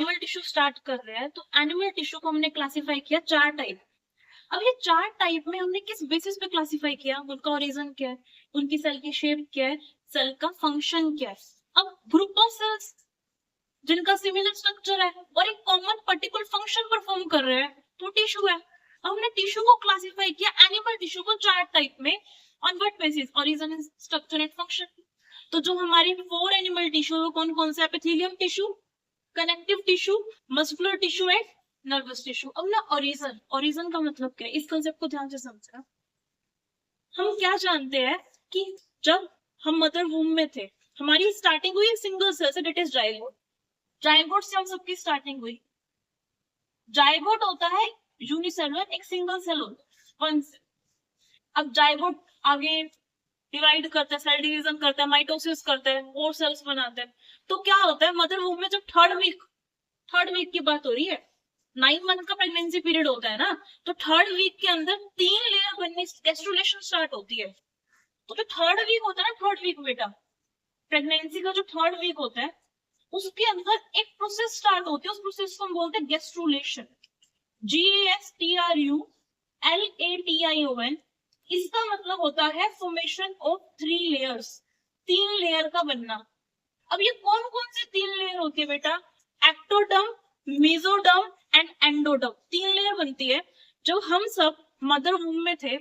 Animal tissue start कर रहे हैं तो एनिमल टिश्यू को हमने क्लासिफाई किया 4 टाइप। अब ये 4 टाइप में हमने किस बेसिस पे क्लासिफाई किया, उनका ओरिजिन क्या है, उनकी सेल की शेप क्या है, सेल का फंक्शन क्या है। अब ग्रुप ऑफ सेल्स जिनका सिमिलर स्ट्रक्चर है और एक कॉमन पर्टिकुलर फंक्शन परफॉर्म कर रहे हैं तो टिश्यू है। अब हमने टिश्यू को क्लासिफाई किया एनिमल टिश्यू को 4 टाइप में on what basis, origin, structure and function. तो जो हमारी 4 एनिमल टिश्यू कौन कौन से, epithelium tissue, connective tissue, muscular tissue and nervous tissue. अब ना ओरिजिन, ओरिजिन का मतलब क्या है, इस कंसेप्ट को ध्यान से समझना। हम क्या जानते हैं कि जब हम मदर वूम में थे हमारी स्टार्टिंग हुई सिंगल सेल से, डेट इज जाइगोट। जाइगोट से हम सबकी स्टार्टिंग हुई। जाइगोट होता है यूनिसेलुलर, एक सिंगल सेल होता है, वन सेल। अब जाइगोट आगे डिवाइड करता है, सेल डिवीजन करता है, माइटोसिस करता है, और सेल्स बनाते हैं। तो क्या होता है मदर वूम में जब थर्ड वीक की बात हो रही है, 9 मंथ का प्रेगनेंसी पीरियड होता है ना, तो थर्ड वीक के अंदर 3 लेयर बनने, गैस्ट्रुलेशन स्टार्ट होती है। तो जो थर्ड वीक होता है ना, थर्ड वीक बेटा, प्रेगनेंसी का जो थर्ड वीक होता है उसके अंदर एक प्रोसेस स्टार्ट होती है, उस प्रोसेस को हम बोलते हैं गैस्ट्रुलेशन। GASTRULATION। इसका मतलब होता है फॉर्मेशन ऑफ 3 लेयर्स, 3 लेयर का बनना। अब ये कौन कौन सी 3 लेयर होती है बेटा, ectoderm, mesoderm and endoderm, 3 layer बनती है। जब हम सब मदर वूम में थे,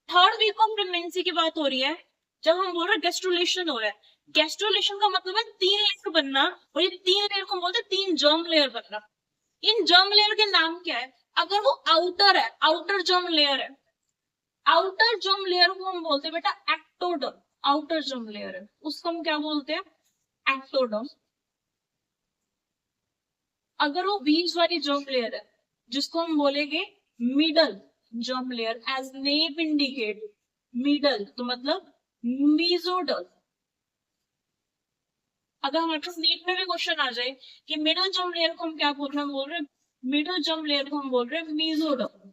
थर्ड वीक ऑफ प्रेगनेंसी की बात हो रही है, जब हम बोल रहे हैं गैस्ट्रुलेशन हो रहा है, गैस्ट्रुलेशन का मतलब है 3 लेयर बनना, और ये 3 लेयर को बोलते हैं 3 जर्म लेयर बनना। इन जर्म लेयर के नाम क्या है, अगर वो आउटर है, आउटर जर्म लेयर है, आउटर जर्म लेयर को हम बोलते हैं बेटा एक्टोडर्म। आउटर जर्म लेयर है उसको हम क्या बोलते हैं, एक्टोडर्म। अगर वो बीच वाली जर्म लेयर है जिसको हम बोलेंगे middle germ layer, as name indicate middle, तो मतलब मेसोडर्म। अगर हमारे पास नीट में भी क्वेश्चन आ जाए कि मिडल जर्म लेयर को हम क्या बोल रहे हैं, बोल रहे हैं मिडल जर्म लेयर को हम बोल रहे हैं मेसोडर्म।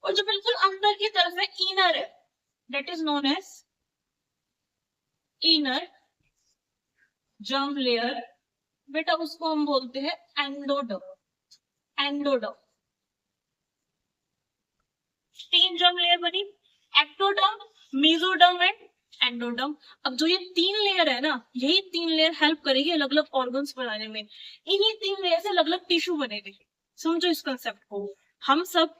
और जो बिल्कुल अंदर की तरफ है इनर है, that is known as inner germ layer, बेटा उसको हम बोलते हैं एंडोडर्म। एंडोडर्म 3 जर्म लेयर बनी, एक्टोडर्म, मेसोडर्म एंड एंडोडर्म। अब जो ये 3 लेयर है ना, यही 3 लेयर हेल्प करेगी अलग अलग ऑर्गन्स बनाने में। इन्हीं 3 लेयर से अलग अलग टिश्यू बनेंगे। समझो इस कंसेप्ट को। हम सब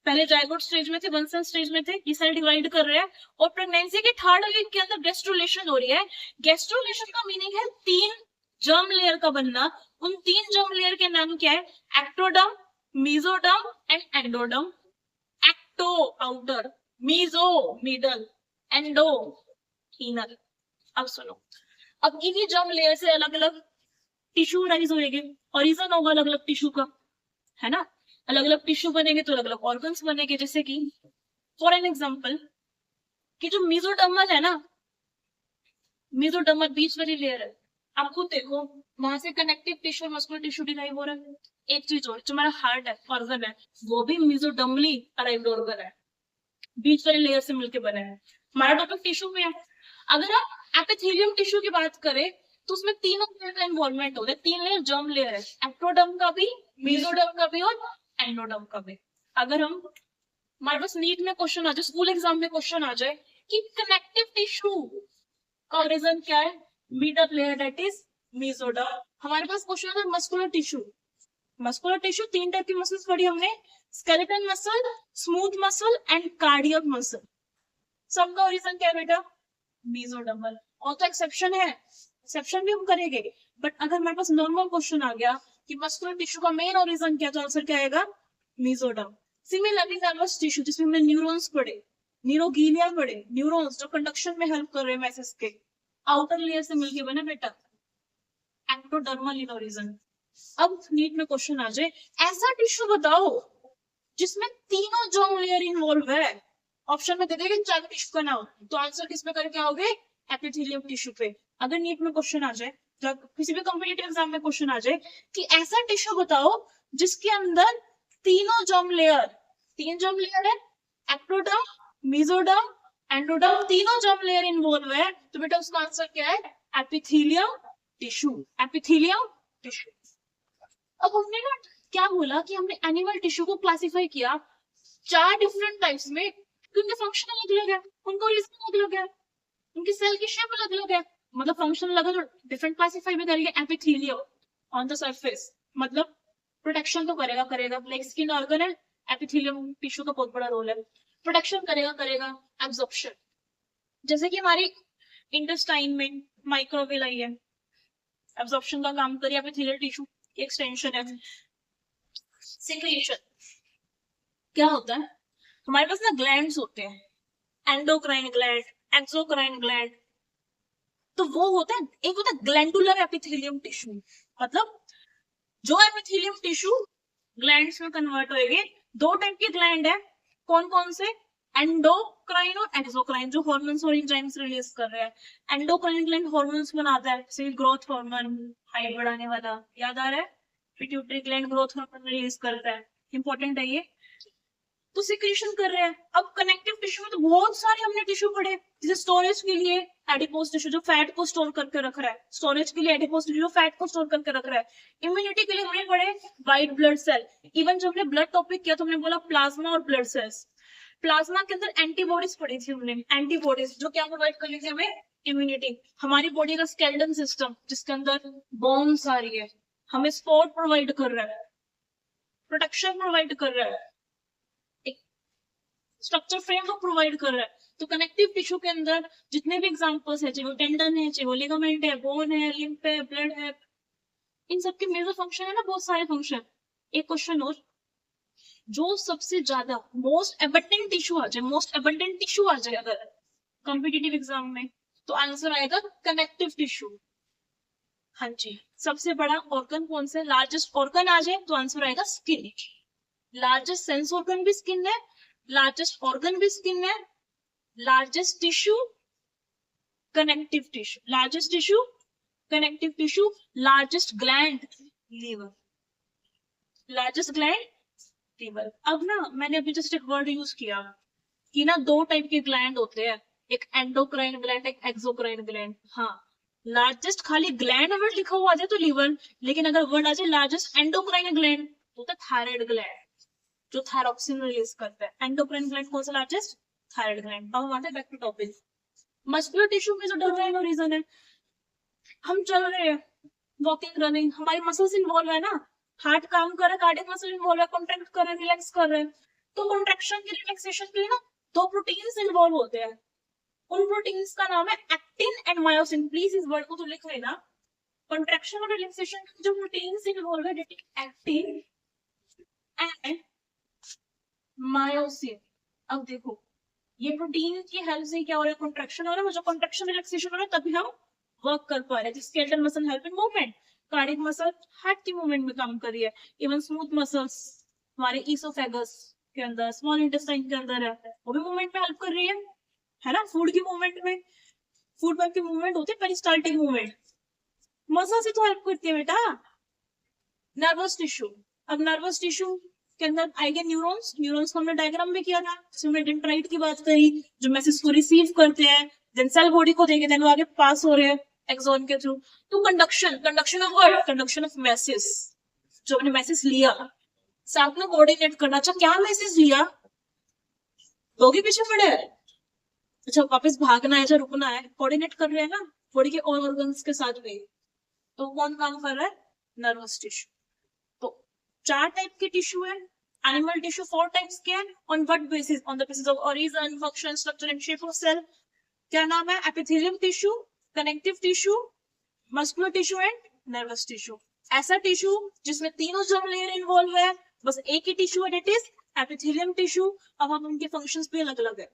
पहले जाइगोट स्टेज में थे, वन सेल स्टेज में थे, ये सेल डिवाइड कर रहे हैं और प्रेगनेंसी के थर्ड वीक के अंदर गैस्ट्रुलेशन हो रही है। गैस्ट्रुलेशन का मीनिंग है 3 जर्म लेयर का बनना। उन 3 जर्म लेयर के नाम क्या है, ectoderm, mesoderm and endoderm. Ecto outer, meso middle, endo inner. अब सुनो, अब इन्हीं जर्म लेयर से अलग अलग टिश्यू राइज होएंगे, ओरिजिन होगा अलग अलग टिश्यू का, है ना। अलग अलग टिश्यू बनेंगे तो अलग अलग ऑर्गन्स बनेंगे। जैसे कि फॉर एन एग्जांपल कि जो मेसोडर्मल है ना, मेसोडर्मल बीच वाली लेयर है, आप खुद देखो वहां से कनेक्टिव टिश्यू और मस्कुलर टिश्यू डिराइव हो रहा है। एक चीज और, जो हमारा हार्ट है, ऑर्गन है, वो भी मेसोडर्मली अराइव्ड ऑर्गन है, बीच वाली लेयर से मिलकर बना है। हमारा टॉपिक टिश्यू में है। अगर आप एपिथेलियम टिश्यू की बात करें तो उसमें तीनों लेयर का इन्वॉल्वमेंट होता है। 3 लेयर जर्म लेयर है, एक्टोडर्म का भी, मेसोडर्म का भी और एंडोडर्म का भी। अगर हम, हमारे पास नीट में क्वेश्चन आ जाए, स्कूल एग्जाम में क्वेश्चन आ जाए कि कनेक्टिव टिश्यू का रीजन क्या है, middle layer, that is mesoderm. हमारे पास क्वेश्चन है muscular tissue. Muscular tissue 3 type की मसल्स पढ़ी हमने, skeletal muscle, smooth muscle and cardiac muscle. सबका ओरिजिन क्या है बेटा, मेसोडर्मल। और तो एक्सेप्शन है, एक्सेप्शन भी हम करेंगे, बट अगर हमारे पास नॉर्मल क्वेश्चन आ गया कि मस्कुलर टिश्यू का मेन ओरिजिन क्या, तो आंसर क्या आएगा, मेसोडर्म। सिमिलरली नर्वस टिश्यू जिसमें हमने न्यूरॉन्स पढ़े, न्यूरोगीलिया पढ़े, न्यूरॉन्स जो कंडक्शन में हेल्प कर रहे हैं मैसेज के, आउटर लेयर से मिलके बना बेटा एक्टोडर्मल इन ओरिजिन। अब नीट में क्वेश्चन आ जाए ऐसा टिश्यू बताओ जिसमें तीनों जर्म लेयर इन्वॉल्व है, ऑप्शन में दे देंगे 4 टिश्यू का नाम, तो आंसर किस पे करके आओगे, एपिथेलियम टिश्यू पे। अगर नीट में क्वेश्चन आ जाए, जब किसी भी कॉम्पिटिटिव एग्जाम में क्वेश्चन आ जाए कि ऐसा टिश्यू बताओ जिसके अंदर तीनों जर्म लेयर, 3 जर्म लेयर है, एक्टोडर्म, मेसोडर्म, एंडोडर्म, तीनों जर्म लेयर इन्वॉल्व है, तो बेटा उसका आंसर क्या है, एपिथेलियम टिश्यू। Epithelium tissue. अब हमने ना क्या बोला कि हमने एनिमल टिश्यू को क्लासिफाई किया 4 डिफरेंट टाइप्स में, क्योंकि फंक्शन अलग अलग है, उनका रीजन अलग अलग है, उनकी सेल की शेप अलग अलग है, मतलब फंक्शन अलग अलग, डिफरेंट क्लासिफाई में करेंगे। एपिथेलियम ऑन द सरफेस, मतलब प्रोटेक्शन तो करेगा करेगा, लाइक स्किन ऑर्गन है, एपिथेलियम टिश्यू का बहुत बड़ा रोल है, प्रोटेक्शन करेगा करेगा। एब्जॉर्प्शन, जैसे कि हमारी इंटेस्टाइन में माइक्रोविलाई है, एब्जॉर्प्शन का काम करिए, एपिथेलियल टिश्यू की एक्सटेंशन है। सिक्रीशन, क्या होता है, हमारे पास ना ग्लैंड्स होते हैं, एंडोक्राइन ग्लैंड, एक्सोक्राइन ग्लैंड, तो वो होता है, एक होता है ग्लैंडुलर एपिथेलियम टिश्यू, मतलब जो एपिथेलियम टिश्यू ग्लैंड्स में कन्वर्ट होएंगे। 2 टाइप के ग्लैंड है, कौन कौन से, एंडोक्राइन और एक्सोक्राइन, जो हार्मोन्स और एंजाइम्स रिलीज कर रहे हैं। एंडोक्राइन ग्लैंड हार्मोन्स बनाता है, जैसे ग्रोथ हार्मोन, हाइट बढ़ाने वाला, याद आ रहा है। Pituitary gland growth hormone release करता है, इंपॉर्टेंट है ये। तो सिक्रीशन कर रहे हैं। अब कनेक्टिव टिश्यू में तो बहुत सारे हमने टिश्यू पढ़े, जैसे स्टोरेज के लिए एडिपोज टिश्यू जो फैट को स्टोर करके रख रहा है, स्टोरेज के लिए एडिपोज टिश्यू जो फैट को स्टोर करके रख रहा है। इम्यूनिटी के लिए हमने पढ़े व्हाइट ब्लड सेल, इवन जब हमने ब्लड टॉपिक किया तो हमने बोला प्लाज्मा और ब्लड सेल्स। प्लाज्मा के अंदर एंटीबॉडीज पढ़ी थी हमने, एंटीबॉडीज जो क्या प्रोवाइड कर रही थी हमें, इम्यूनिटी। हमारी बॉडी का स्केलेटन सिस्टम जिसके अंदर बोन्स आ रही है, हमें सपोर्ट प्रोवाइड कर रहा है, प्रोटेक्शन प्रोवाइड कर रहा है, स्ट्रक्चर फ्रेम को प्रोवाइड कर रहा है। तो कनेक्टिव टिश्यू के अंदर जितने भी एग्जांपल्स है, चाहे वो टेंडन है, चाहे वो लिगामेंट है, बोन है, लिम्फ है, ब्लड है, इन सबके मेजर फंक्शन है ना, बहुत सारे फंक्शन। एक क्वेश्चन और, जो सबसे ज्यादा मोस्ट एबंडेंट टिश्यू आ जाए, मोस्ट एबंडेंट टिश्यू आ जाए अगर कॉम्पिटिटिव एग्जाम में, तो आंसर आएगा कनेक्टिव टिश्यू। हाँ जी, सबसे बड़ा ऑर्गन कौन सा, लार्जेस्ट ऑर्गन आ जाए तो आंसर आएगा स्किन। लार्जेस्ट सेंस ऑर्गन भी स्किन है, लार्जेस्ट ऑर्गन भी स्किन है, largest tissue connective tissue, largest tissue connective tissue, largest gland liver, largest gland liver. अब ना मैंने अभी जस्ट एक वर्ड यूज किया कि ना 2 टाइप के ग्लैंड होते हैं, एक एंडोक्राइन ग्लैंड, एक एक्सोक्राइन ग्लैंड। हाँ, लार्जेस्ट खाली ग्लैंड अगर लिखा हुआ आ जाए तो लीवर, लेकिन अगर वर्ड आ जाए लार्जेस्ट एंडोक्राइन ग्लैंड तो होता है थायराइड ग्लैंड, जो थायरॉक्सिन रिलीज करता है। एंडोक्राइन ग्लैंड कौन सा, लार्जेस्ट थायराइड ग्लैंड। अब हम आते हैं back to topic. Muscular tissue में जो डर रहे हैं रीजन है, हम चल रहे हैं, वॉकिंग रनिंग, हमारी मसल्स इन्वॉल्व है ना, हार्ट काम कर रहा है, कार्डियक मसल इन्वॉल्व है, कॉन्ट्रैक्ट कर रहे हैं, रिलैक्स कर रहे हैं। तो कॉन्ट्रैक्शन के रिलैक्सेशन के लिए ना 2 प्रोटीन्स इन्वॉल्व होते हैं, उन प्रोटीन्स का नाम है एक्टिन एंड मायोसिन। प्लीज इस वर्ड को तो लिख लेना, कॉन्ट्रैक्शन और रिलैक्सेशन के जो प्रोटीन्स इन्वॉल्व है, एक्टिन एंड मायोसिन। अब देखो, ये प्रोटीन की हेल्प से क्या हो रहा है, कॉन्ट्रैक्शन हो रहा है, जो कॉन्ट्रैक्शन रिलैक्सेशन हो रहा है तभी हम वर्क कर पा रहे हैं। Skeletal muscle help in movement, cardiac muscle heart की मूवमेंट में काम कर रही है, इवन स्मूथ मसल्स हमारे ईसोफेगस के अंदर, स्मॉल इंटेस्टाइन के अंदर है, वो भी मूवमेंट में हेल्प कर रही है ना, फूड की मूवमेंट में। फूड पाइप की मूवमेंट होती है पेरिस्टाल्टिक मूवमेंट, मसल से तो हेल्प करती है बेटा। नर्वस टिश्यू, अब नर्वस टिश्यू के अंदर आएंगे न्यूरॉन्स, न्यूरॉन्स को हमने डायग्राम में किया था, जिसमें डेंड्राइट की बात करी, जो मैसेज को रिसीव करते हैं, देन सेल बॉडी को देंगे, देन वो आगे पास हो रहे हैं एक्सॉन के थ्रू। तो conduction, conduction of what, conduction of message, जो अपने मैसेज लिया, साथ में कोऑर्डिनेट करना। अच्छा, क्या मैसेज लिया, लोग ही पीछे पड़े हैं, अच्छा वापस भागना है, अच्छा रुकना है, कोऑर्डिनेट कर रहे हैं ना बॉडी के और ऑर्गन्स के साथ में, तो कौन काम कर रहा है, नर्वस टिश्यू। तो 4 टाइप के टिश्यू है, एनिमल टिश्यू 4 टाइप्स के हैं, on what basis, on the basis of origin, function, structure and shape of cell. क्या नाम है, epithelium tissue, connective tissue, muscular tissue and nervous tissue. ऐसा टिश्यू जिसमें तीनों जर्म लेयर इन्वॉल्व है, बस एक ही टिश्यू है, दैट इज एपिथेलियम टिश्यू। अब हम उनके फंक्शंस भी अलग अलग है।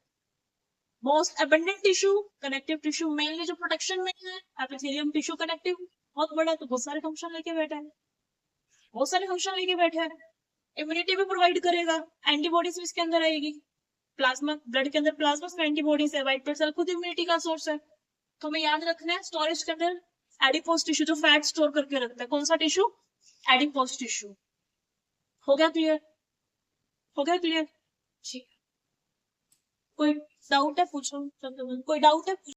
Most abundant tissue connective tissue, mainly जो प्रोटेक्शन में है, एपिथेलियम टिश्यू कनेक्टिव बहुत बड़ा है, तो बहुत सारे फंक्शन लेके बैठा है, बहुत सारे फंक्शन लेके बैठे हैं। इम्यूनिटी भी प्रोवाइड करेगा, एंटीबॉडीज भी इसके अंदर आएगी, प्लाज्मा, ब्लड के अंदर प्लाज्मा में एंटीबॉडीज है, व्हाइट ब्लड सेल खुद इम्यूनिटी का सोर्स है। तो हमें याद रखना है, स्टोरेज के अंदर एडिपोज टिश्यू जो फैट स्टोर करके रखता है, कौन सा टिश्यू, एडिपोज टिश्यू। हो गया क्लियर, हो गया क्लियर, ठीक। कोई डाउट है पूछो, कोई डाउट है।